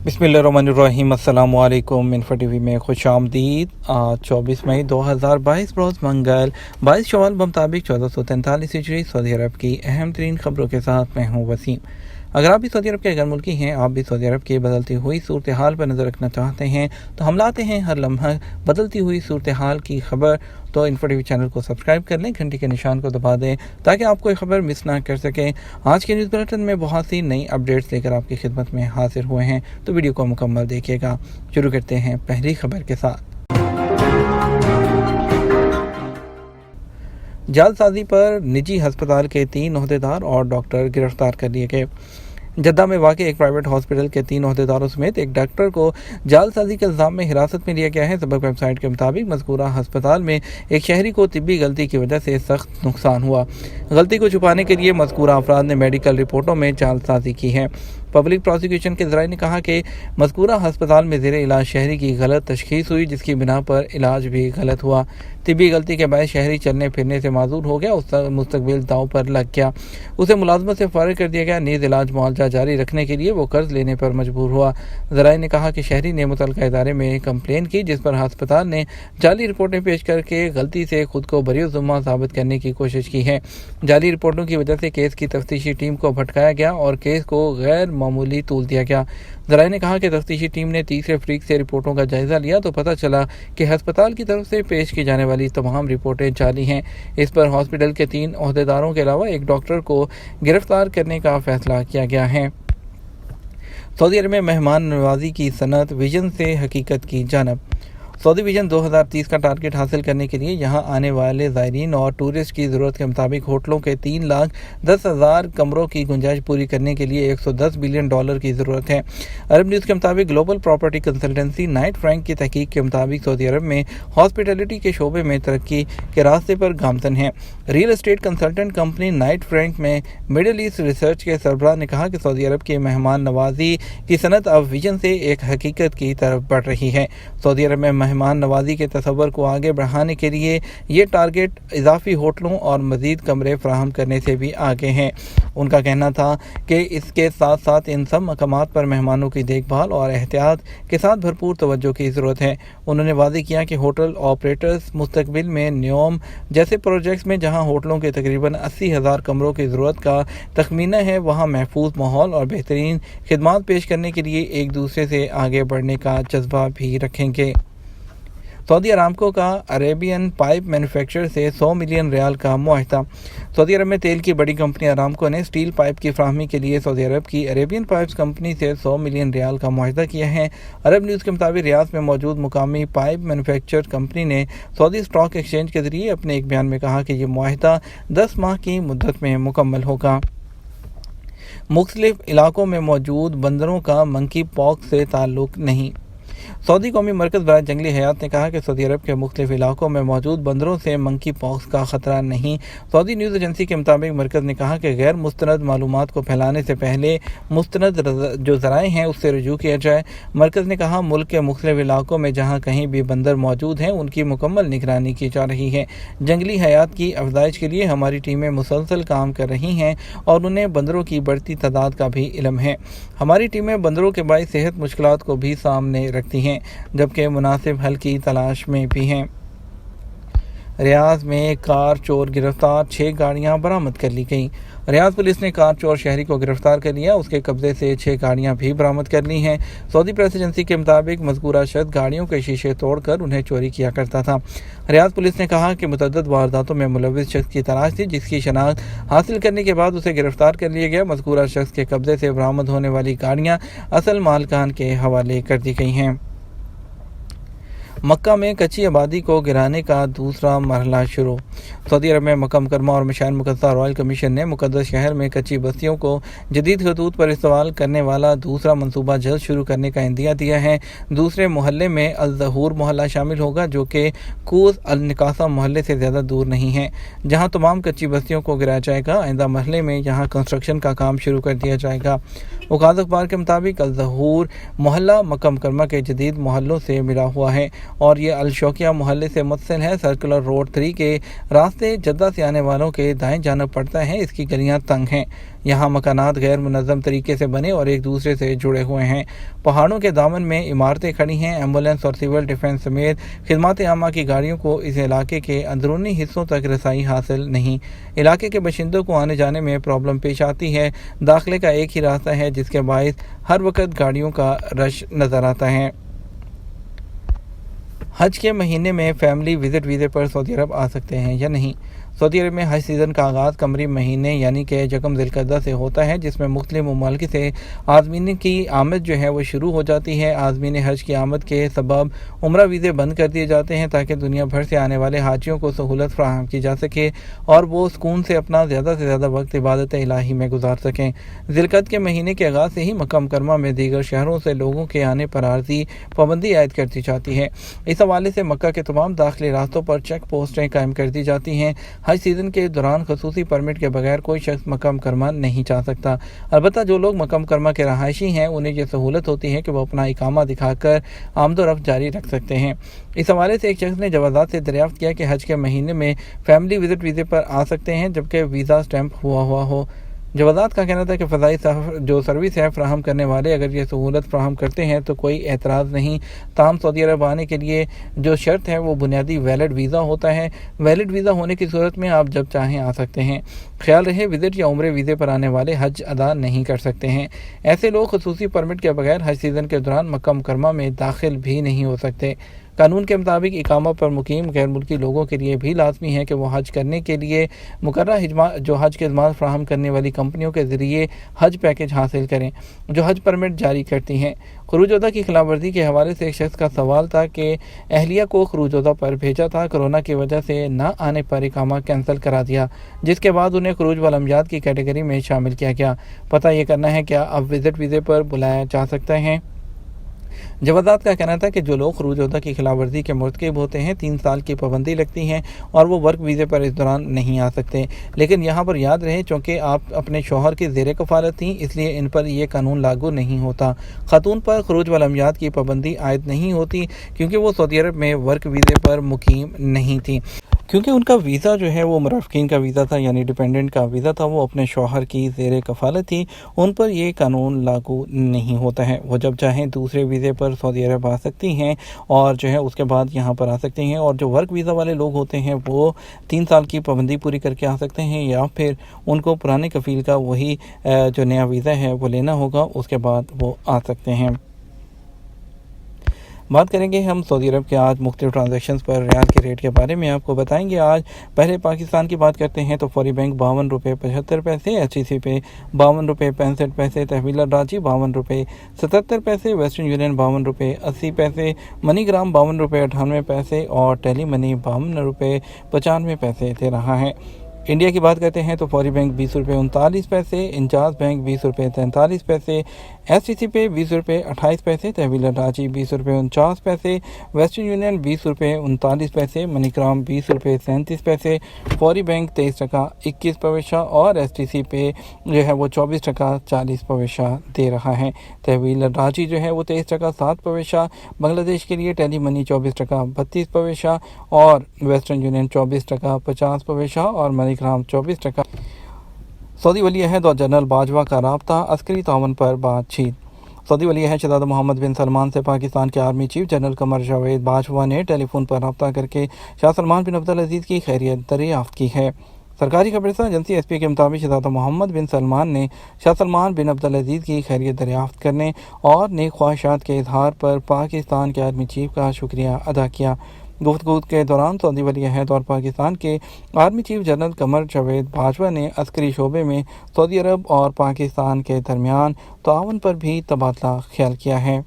बिस्मिल्लाहिर्रहमानिर्रहीम। अस्सलामु अलैकुम। इन्फो टीवी में खुश आमदीद। आज 24 मई 2022 रोज़ मंगल 22 शवाल मुताबिक 1443 हिजरी सऊदी अरब की अहम तरीन खबरों के साथ मैं हूँ वसीम। अगर आप भी सऊदी अरब के गैर मुल्की हैं, आप भी सऊदी अरब की बदलती हुई सूरत हाल पर नज़र रखना चाहते हैं, तो हम लाते हैं हर लम्हा बदलती हुई सूरत हाल की खबर। तो इन्फो टीवी चैनल को सब्सक्राइब कर लें, घंटी के निशान को दबा दें ताकि आप कोई खबर मिस ना कर सकें। आज के न्यूज़ बुलेटिन में बहुत सी नई अपडेट्स लेकर आपकी खिदमत में हाजिर हुए हैं, तो वीडियो को मुकम्मल देखिएगा। शुरू करते हैं पहली खबर के साथ। जालसाजी पर निजी अस्पताल के 3 ओहदेदार और डॉक्टर गिरफ्तार कर लिए गए। जद्दा में वाक़ एक प्राइवेट हॉस्पिटल के 3 ओहदेदारों समेत एक डॉक्टर को जालसाजी के इल्ज़ाम में हिरासत में लिया गया है। सबक वेबसाइट के मुताबिक मज़कूरा अस्पताल में एक शहरी को तिब्बी गलती की वजह से सख्त नुकसान हुआ। गलती को छुपाने के लिए मज़कूरा अफराद ने मेडिकल रिपोर्टों में जालसाजी की है। पब्लिक प्रोसिक्यूशन के ज़राए ने कहा कि मज़कूरा अस्पताल में ज़ेरे इलाज शहरी की गलत तशख़ीस हुई, जिसकी बिना पर इलाज भी गलत हुआ। तिब्बी गलती के बाद शहरी चलने फिरने से माजूर हो गया, उसका मुस्तकबिल दांव पर लग गया, उसे मुलाजमत से फारिग कर दिया गया। नीज़ इलाज मुआवजा जारी रखने के लिए वो कर्ज लेने पर मजबूर हुआ। ज़राए ने कहा कि शहरी ने मुतल्लिका इदारे में कंप्लेन की, जिस पर अस्पताल ने जाली रिपोर्टें पेश करके गलती से खुद को बरी ज़िम्मा साबित करने की कोशिश की है। जाली रिपोर्टों की वजह से केस की तफ्तीशी टीम को भटकाया गया और केस को गैर मामूली तूल दिया गया। ज़राए ने कहा कि तफ्तीशी टीम ने तीसरे फरीक से रिपोर्टों का जायज़ा लिया तो पता चला कि अस्पताल की तरफ से पेश की जाने वाली तमाम रिपोर्टें जाली हैं। इस पर हॉस्पिटल के 3 ओहदेदारों के अलावा एक डॉक्टर को गिरफ्तार करने का फैसला किया गया है। सऊदी अरब में मेहमान नवाजी की सनत विजन से हकीकत की जानब। सऊदी विजन 2030 का टारगेट हासिल करने के लिए यहाँ आने वाले ज़ायरीन और टूरिस्ट की ज़रूरत के मुताबिक होटलों के 3,10,000 कमरों की गुंजाइश पूरी करने के लिए $110 बिलियन की ज़रूरत है। अरब न्यूज़ के मुताबिक global property consultancy Knight Frank की तहकीक के मुताबिक सऊदी अरब में हॉस्पिटलिटी के शोबे में तरक्की के रास्ते पर गामतन है। Real estate consultant company Knight Frank में मिडल ईस्ट रिसर्च के सरबराह ने कहा कि सऊदी अरब की मेहमान नवाजी की सनत अब विजन से एक हकीकत की तरफ बढ़ रही है। सऊदी अरब में मेहमान नवाजी के तसव्वुर को आगे बढ़ाने के लिए ये टारगेट इजाफी होटलों और मज़ीद कमरे फराहम करने से भी आगे हैं। उनका कहना था कि इसके साथ साथ इन सब मकामात पर मेहमानों की देखभाल और एहतियात के साथ भरपूर तवज्जो की ज़रूरत है। उन्होंने वादे किया कि होटल ऑपरेटर्स मुस्तकबिल में न्योम जैसे प्रोजेक्ट्स में जहां होटलों के तकरीबन 80,000 कमरों की ज़रूरत का तखमीना है, वहां महफूज माहौल और बेहतरीन खिदमात पेश करने के लिए एक दूसरे से आगे बढ़ने का जज्बा भी रखेंगे। सऊदी अरामको का अरेबियन पाइप मैन्युफैक्चरर से 100 मिलियन रियाल का मुआहदा। सऊदी अरब में तेल की बड़ी कंपनी अरामको ने स्टील पाइप की फराहमी के लिए सऊदी अरब की अरेबियन पाइप्स कंपनी से 100 मिलियन रियाल का मुआहदा किया है। अरब न्यूज़ के मुताबिक रियाद में मौजूद मुकामी पाइप मैन्युफैक्चरर कंपनी ने सऊदी स्टॉक एक्सचेंज के जरिए अपने एक बयान में कहा कि यह मुआहदा 10 माह की मुद्दत में मुकम्मल होगा। मुख्तलिफ इलाकों में मौजूद बंदरों का मंकी पॉक्स से ताल्लुक नहीं। सऊदी कौमी मरकज़ बराए जंगली हयात ने कहा कि सऊदी अरब के मुख्तलिफ इलाकों में मौजूद बंदरों से मंकी पॉक्स का ख़तरा नहीं। सऊदी न्यूज़ एजेंसी के मुताबिक मरकज़ ने कहा कि गैर मुस्तनद मालूमात को फैलाने से पहले मुस्तनद जो ज़राए हैं उससे रुजू किया जाए। मरकज़ ने कहा मुल्क के मुख्तलिफ इलाकों में जहाँ कहीं भी बंदर मौजूद हैं उनकी मुकम्मल निगरानी की जा रही है। जंगली हयात की अफजाइश के लिए हमारी टीमें मुसलसल काम कर रही हैं और उन्हें बंदरों की बढ़ती तादाद का भी इल्म है। हमारी टीमें बंदरों के बाइस सेहत मुश्किलात को भी सामने रखती हैं, जबकि मुनासिब हल की तलाश में भी हैं। रियाद में कार चोर गिरफ्तार, 6 गाड़ियां बरामद कर ली गईं। रियाद पुलिस ने कार चोर शहरी को गिरफ्तार कर लिया, उसके कब्जे से 6 गाड़ियां भी बरामद कर ली हैं। सऊदी प्रेस एजेंसी के मुताबिक मज़कूरा शख्स गाड़ियों के शीशे तोड़कर उन्हें चोरी किया करता था। रियाद पुलिस ने कहा कि मुतअद्दिद वारदातों में मुलव्विस शख्स की तलाश थी, जिसकी शनाख्त हासिल करने के बाद उसे गिरफ्तार कर लिया गया। मज़कूरा शख्स के कब्जे से बरामद होने वाली गाड़ियाँ असल मालिकान के हवाले कर दी गई हैं। मक्का में कच्ची आबादी को गिराने का दूसरा मरहला शुरू। सऊदी अरब में मक्का मुकरमा और मशाइन मुक़द्दसा रॉयल कमीशन ने मुक़द्दस शहर में कच्ची बस्तियों को जदीद खतूत पर इस्तेमाल करने वाला दूसरा मनसूबा जल्द शुरू करने का इंदिया दिया है। दूसरे मोहल्ले में अल ज़हूर मोहल्ला शामिल होगा, जो कि कूस अल निकासा मोहल्ले से ज़्यादा दूर नहीं है, जहाँ तमाम कच्ची बस्तियों को गिराया जाएगा। आइंदा मरहले में यहाँ कंस्ट्रक्शन का काम शुरू कर दिया जाएगा। औकात अखबार के मुताबिक अल ज़हूर मोहल्ला मक्का मुकरमा के जदीद मोहल्लों से मिला हुआ है और ये अल शौकिया मोहल्ले से मुत्तसिल है। सर्कुलर रोड 3 के रास्ते जद्दा से आने वालों के दाएं जानब पड़ता है। इसकी गलियां तंग हैं। यहाँ मकानात गैर मुनज़्ज़म तरीके से बने और एक दूसरे से जुड़े हुए हैं। पहाड़ों के दामन में इमारतें खड़ी हैं। एम्बुलेंस और सिविल डिफेंस समेत खिदमत आमा की गाड़ियों को इस इलाके के अंदरूनी हिस्सों तक रसाई हासिल नहीं। इलाके के बाशिंदों को आने जाने में प्रॉब्लम पेश आती है। दाखिले का एक ही रास्ता है जिसके बायस हर वक्त गाड़ियों का रश नज़र आता है। हज के महीने में फैमिली विजिट वीज़े पर सऊदी अरब आ सकते हैं या नहीं। सऊदी अरब में हज सीज़न का आगाज़ कमरी महीने यानी कि यकम ज़िलक़अदा से होता है, जिसमें मुख्तलिफ़ ममालिक से आज़मीन की आमद जो है वो शुरू हो जाती है। आज़मीन हज की आमद के सबब उम्रा वीज़े बंद कर दिए जाते हैं ताकि दुनिया भर से आने वाले हाजियों को सहूलत फराहम की जा सके और वो सुकून से अपना ज़्यादा से ज़्यादा वक्त इबादत इलाही में गुजार सकें। ज़िलक़अद के महीने के आगाज़ से ही मक्का मुकर्रमा में दीगर शहरों से लोगों के आने पर आर्जी पाबंदी आयद कर दी जाती है। इस हवाले से मक्का के तमाम दाखिली रास्तों पर चेक पोस्टें कायम कर दी जाती हैं। हज सीज़न के दौरान खसूसी परमिट के बगैर कोई शख्स मक्का मुकर्रमा नहीं जा सकता। अलबत्ता जो लोग मक्का मुकर्रमा के रहायशी हैं उन्हें यह सहूलत होती है कि वो अपना इकामा दिखाकर आमदोरफ्त जारी रख सकते हैं। इस हवाले से एक शख्स ने जवाज़ात से दरियाफ्त किया कि हज के महीने में फैमिली विजिट वीज़े पर आ सकते हैं जबकि वीज़ा स्टैंप हुआ हो। जवाज़ात का कहना था कि फ़ज़ाई जो सर्विस है फ्राहम करने वाले अगर ये सहूलत फ्राहम करते हैं तो कोई एतराज़ नहीं। ताहम सऊदी अरब आने के लिए जो शर्त है वो बुनियादी वैलिड वीज़ा होता है। वैलिड वीज़ा होने की सूरत में आप जब चाहें आ सकते हैं। ख्याल रहे विजिट या उम्रे वीज़े पर आने वाले हज अदा नहीं कर सकते हैं। ऐसे लोग खसूसी परमिट के बगैर हज सीज़न के दौरान मक्का मुकर्रमा में दाखिल भी नहीं हो सकते। कानून के मुताबिक इकामा पर मुकीम गैर मुल्की लोगों के लिए भी लाजमी है कि वो हज करने के लिए मुकर्रर जो हज के खिदमत फ्राहम करने वाली कंपनियों के ज़रिए हज पैकेज हासिल करें जो हज परमिट जारी करती हैं। खरूज-ओदा की खिलाफवर्जी के हवाले से एक शख्स का सवाल था कि अहलिया को खरूज-ओदा पर भेजा था, कोरोना की वजह से न आने पर इकामा कैंसिल करा दिया, जिसके बाद उन्हें खरूज वल अमजाद की कैटेगरी में शामिल किया गया। पता ये करना है क्या अब विजिट वीज़े पर बुलाया जा सकता है। जवाज़ात का कहना था कि जो लोग खरूज-ओदा की खिलाफवर्जी के मुर्तकिब होते हैं 3 साल की पाबंदी लगती है और वो वर्क वीज़े पर इस दौरान नहीं आ सकते। लेकिन यहाँ पर याद रहे चूँकि आप अपने शौहर की ज़ेर कफ़ालत थी इसलिए इन पर यह कानून लागू नहीं होता। खातून पर खरूज वल अमजाद की पाबंदी आयद नहीं होती क्योंकि वो सऊदी अरब में वर्क वीज़े पर मुकीम नहीं थी। क्योंकि उनका वीज़ा जो है वो मुराफ़िकीन का वीज़ा था यानी डिपेंडेंट का वीज़ा था, वो अपने शौहर की ज़ेर कफ़ालत थी, उन पर ये कानून लागू नहीं होता है। वो जब चाहें दूसरे वीज़े पर सऊदी अरब आ सकती हैं और जो है उसके बाद यहाँ पर आ सकती हैं। और जो वर्क वीज़ा वाले लोग होते हैं वो 3 साल की पाबंदी पूरी करके आ सकते हैं या फिर उनको पुराने कफ़ील का वही जो नया वीज़ा है वो लेना होगा, उसके बाद वो आ सकते हैं। बात करेंगे हम सऊदी अरब के आज मुख्तलिफ ट्रांजैक्शंस पर रियाल के रेट के बारे में आपको बताएंगे। आज पहले पाकिस्तान की बात करते हैं तो फौरी बैंक 52 रुपये 75 पैसे, HTC पे 52 रुपये 65 पैसे, तहवील राजी 52 रुपये 77 पैसे, वेस्टर्न यूनियन 52 रुपये 80 पैसे, मनीग्राम 52 रुपये 98 पैसे और टेली मनी 52 रुपये 95 पैसे दे रहा है। इंडिया की बात करते हैं तो फौरी बैंक 20 रुपये 39 पैसे, इंजाज बैंक 20 रुपये 43 पैसे, STC पे 20 रुपये 28 पैसे, तहवील राजी 20 रुपये 49 पैसे, वेस्टर्न यूनियन 20 रुपये 39 पैसे, मनीग्राम 20 रुपये 37 पैसे, फौरी बैंक 23 टका 21 पैसा और STC पे जो है वो 24 टका 40 पैसा दे रहा है। तहवील राजी जो है वो 23 टका 7 पैसा, बांग्लादेश के लिए टेली मनी 24 टका 32 पैसा और वेस्टर्न यूनियन 24 टका 50 पैसा और मनीग्राम 24 टका। सऊदी वली अहद और जनरल बाजवा का राब्ता, अस्करी ताउन पर बातचीत। सऊदी वली अहद शहज़ादा मोहम्मद बिन सलमान से पाकिस्तान के army chief general Qamar Javed Bajwa ने टेलीफोन पर रब्ता करके शाह सलमान बिन अब्दुल अजीज़ की खैरियत दरियाफ्त की है। सरकारी खबरसां एजेंसी SP के मुताबिक शहज़ादा मोहम्मद बिन सलमान ने शाह सलमान बिन अब्दुल अजीज़ की खैरियत दरियाफ्त करने और नेक ख्वाहिशात के इजहार पर पाकिस्तान के आर्मी चीफ का शुक्रिया अदा किया। गुफ्तगू के दौरान सऊदी वली अहद और पाकिस्तान के army chief general Qamar Javed Bajwa ने अस्करी शोबे में सऊदी अरब और पाकिस्तान के दरमियान ताउन पर भी तबादला ख्याल किया है।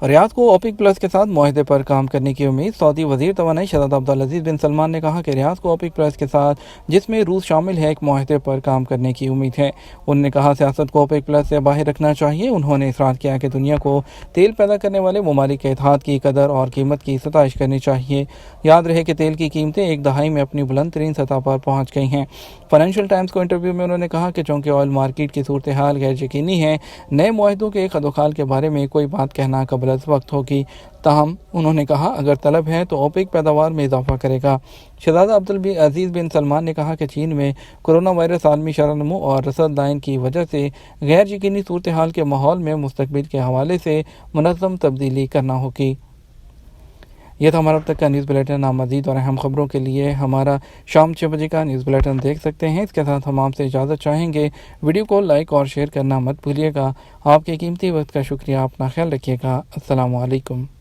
रियाद को OPEC प्लस के साथ मुआहदे पर काम करने की उम्मीद। सऊदी वज़ीर तवानाई शहज़ादा अब्दुल अजीज़ बिन सलमान ने कहा कि रियाद को OPEC प्लस के साथ जिसमें रूस शामिल है एक मुआहदे पर काम करने की उम्मीद है। उन्होंने कहा सियासत को OPEC प्लस से बाहर रखना चाहिए। उन्होंने इसरार किया कि दुनिया को तेल पैदा करने वाले ममालिक के इत्तेहाद की कदर और कीमत की सताइश करनी चाहिए। याद रहे कि तेल की कीमतें एक दहाई में अपनी बुलंद तरीन सतह पर पहुँच गई हैं। फाइनेंशियल टाइम्स को इंटरव्यू में उन्होंने कहा कि चूँकि ऑयल मार्केट की सूरत हाल गैर यकीनी है, नए मुआहदों के खदोखाल के बारे में कोई बात कहना कबल قبل وقت ہوگی۔ تاہم انہوں نے کہا اگر طلب ہے تو اوپیک پیداوار میں اضافہ کرے گا۔ شہزادہ عبدالعزیز بن سلمان نے کہا کہ چین میں کرونا وائرس عالمی شرح نمو اور رسد لائن کی وجہ سے غیر یقینی صورتحال کے ماحول میں مستقبل کے حوالے سے منظم تبدیلی کرنا ہوگی۔ یہ تھا ہمارا اب تک کا نیوز بلیٹن۔ آپ مزید اور اہم خبروں کے لیے ہمارا شام 6 بجے کا نیوز بلیٹن دیکھ سکتے ہیں۔ اس کے ساتھ ہم آپ سے اجازت چاہیں گے، ویڈیو کو لائک اور شیئر کرنا مت بھولیے گا۔ آپ کے قیمتی وقت کا شکریہ۔ اپنا خیال رکھیے گا۔ السلام علیکم۔